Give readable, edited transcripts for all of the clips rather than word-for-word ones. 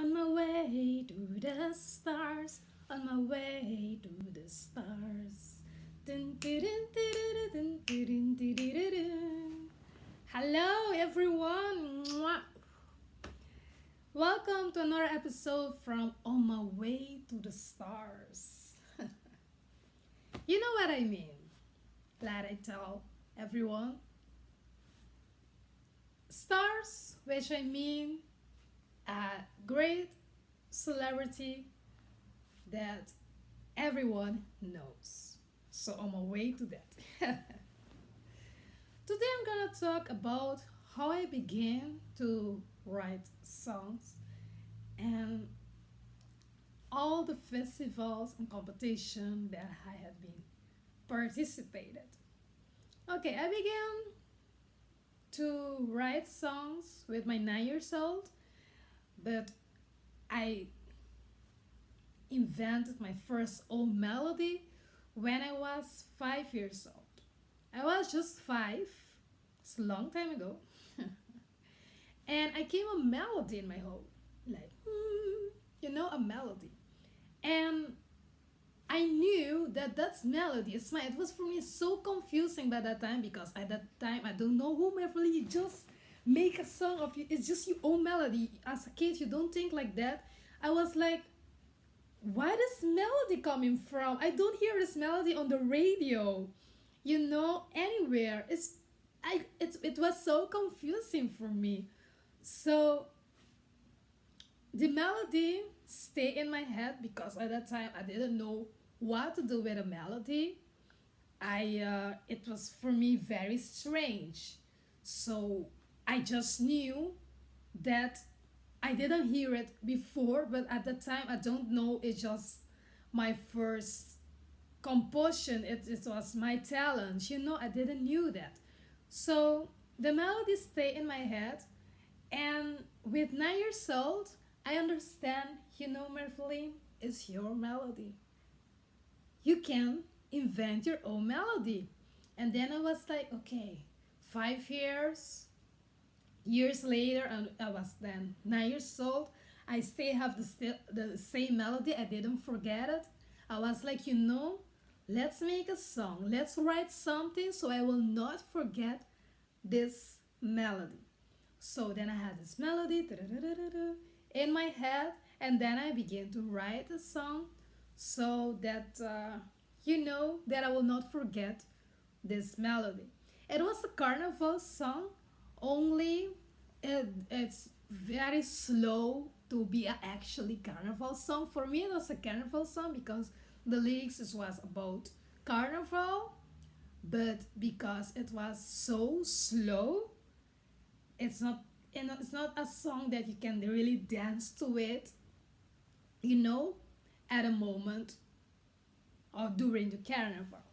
On my way to the stars, on my way to the stars. Dun, dun, dun, dun, dun, dun, dun, dun, dun, dun, dun. Hello, everyone. Mwah. Welcome to another episode from On My Way to the Stars. You know what I mean? Glad I tell everyone. Stars, which I mean a great celebrity that everyone knows. So on my way to that. Today I'm gonna talk about how I began to write songs and all the festivals and competition that I had been participated. Okay, I began to write songs with my 9 years old, but I invented my first own melody when I was 5 years old. I was just five, it's a long time ago, and I came a melody in my home, like a melody, and I knew that that's melody. It was for me so confusing by that time because at that time I don't know whom really you just make a song of you. It's just your own melody. As a kid, you don't think like that. I was like, where this melody coming from? I don't hear this melody on the radio, anywhere. It was so confusing for me. So the melody stayed in my head because at that time I didn't know what to do with a melody. It was for me very strange. So I just knew that I didn't hear it before, but at the time I don't know. It's just my first composition. It was my talent. I didn't knew that. So the melody stayed in my head, and with 9 years old, I understand. Merfully, it's your melody. You can invent your own melody. And then I was like, okay, 5 years later, and I was then 9 years old. I still have the same melody. I didn't forget it. I was like, let's make a song. Let's write something so I will not forget this melody. So then I had this melody in my head, and then I began to write a song so that that I will not forget this melody. It was a carnival song, only it's very slow to be a actually carnival song. For me, it was a carnival song because the lyrics was about carnival, but because it was so slow, it's not it's not a song that you can really dance to it, you know, at a moment or during the carnival.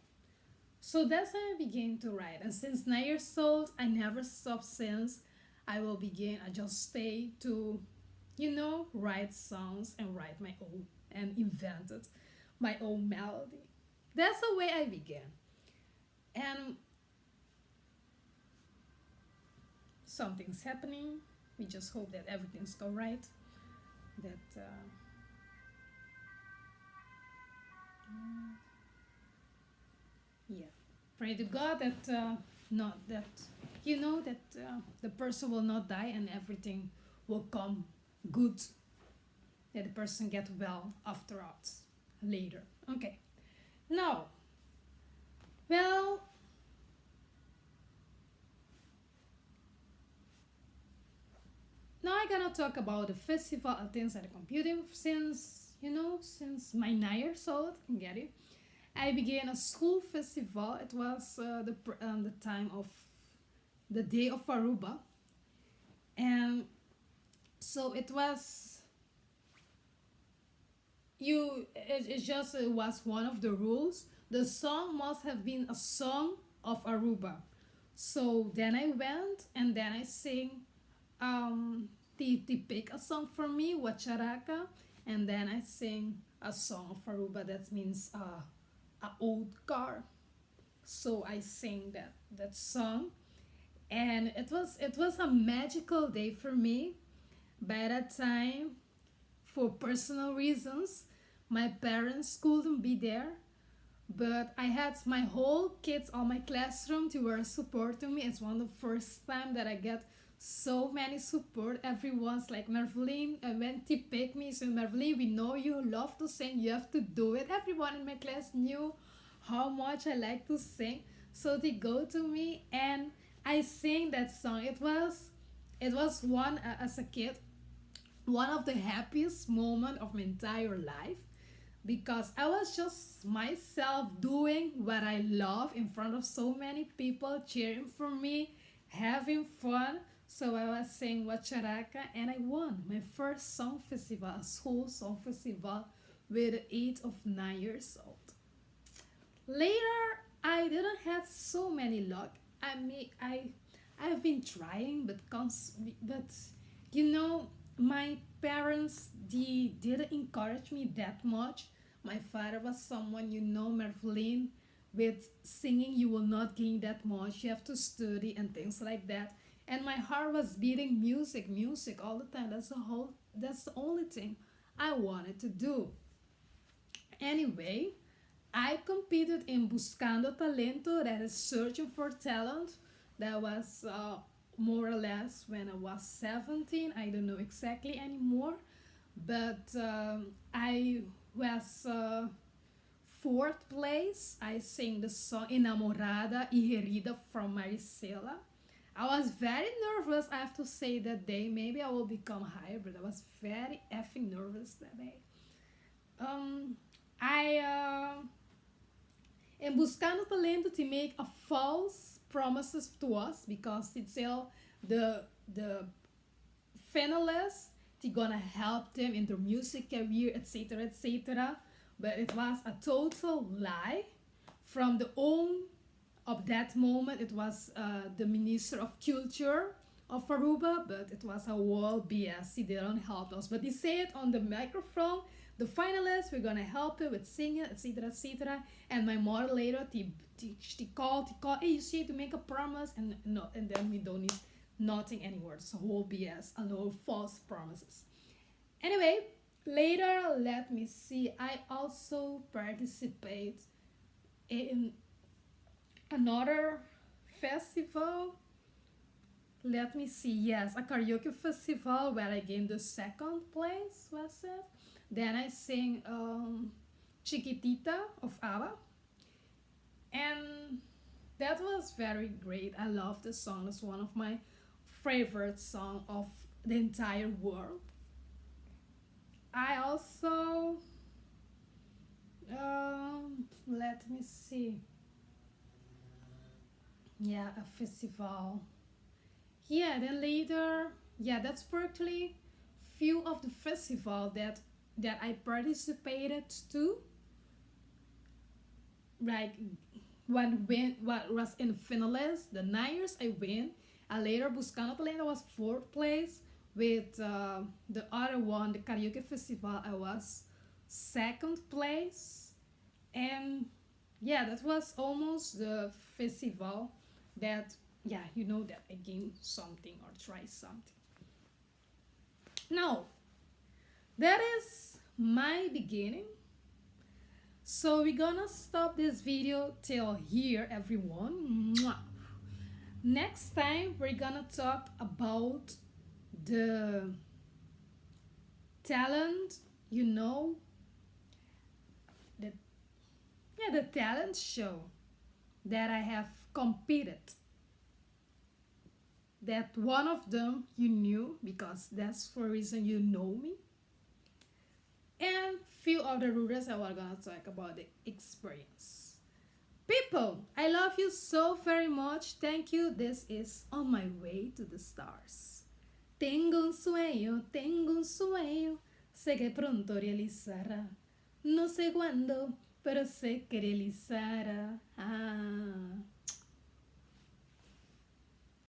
So that's how I began to write. And since 9 years old, I never stopped since. I just stay to, write songs and write my own and invented my own melody. That's the way I began. And something's happening. We just hope that everything's go right. That yeah, pray to God that not that that the person will not die and everything will come good. That the person get well afterwards later. Okay. Now, well, now I gonna talk about the festival and things that I'm computing since my 9 years old. Get it? I began a school festival. It was the time of the day of Aruba, and so it was it just was one of the rules. The song must have been a song of Aruba. So then I went and then I sing they pick a song for me, Wacharaka, and then I sing a song of Aruba that means a old car. So I sing that song, and it was a magical day for me. By that time, for personal reasons. My parents couldn't be there, but I had my whole kids on my classroom to were supporting me. It's one of the first time that I get so many support. Everyone's like, Marveline, when they pick me, so Marveline, we know you love to sing, you have to do it. Everyone in my class knew how much I like to sing, so they go to me and I sing that song. It was one as a kid, one of the happiest moment of my entire life, because I was just myself doing what I love in front of so many people cheering for me, having fun. So I was saying Wacharaca and I won my first song festival, a school song festival, with the age of 9 years old. Later, I didn't have so many luck. I've been trying, but you know, my parents they didn't encourage me that much. My father was someone, Merveline, with singing you will not gain that much. You have to study and things like that. And my heart was beating music all the time. That's the only thing I wanted to do. Anyway, I competed in Buscando Talento, that is searching for talent. That was more or less when I was 17. I don't know exactly anymore. But I was fourth place. I sang the song Enamorada y Herida from Maricela. I was very nervous, I have to say, that day. Maybe I will become higher, but I was very effing nervous that day. Um, I in Buscando Talento to make a false promises to us, because they tell the finalists they're gonna help them in their music career, etc., etc. But it was a total lie. From the own of that moment, it was the Minister of Culture of Aruba, but it was a wall BS. They didn't help us, but they say it on the microphone. The finalists, we're gonna help you with singing, etc., etc. And my mother later, she called, hey, you see, to make a promise, and no, and then we don't need nothing anymore. It's a whole BS, a lot of false promises. Anyway, later, let me see. I also participate in another festival. Let me see. Yes, a karaoke festival where I gained the second place. Was it? Then I sang Chiquitita of ABBA, and that was very great. I love the song. It's one of my favorite song of the entire world. I also let me see. Yeah, a festival. Yeah, then later, yeah, that's practically few of the festival that I participated to. Like when what was in finalists, the 9 years I win. And later Buscando Talento was fourth place. With the other one, the karaoke festival, I was second place. And yeah, that was almost the festival that, yeah, that I gained something or try something. Now, that is my beginning. So we're gonna stop this video till here, everyone. Mwah. Next time we're gonna talk about the talent, the the talent show that I have competed. That one of them you knew, because that's for a reason you know me. And few other rules I was gonna talk about the experience. People, I love you so very much. Thank you. This is On My Way to the Stars. Tengo un sueño, sé que pronto realizará. No sé cuándo, pero sé que realizará. Ah.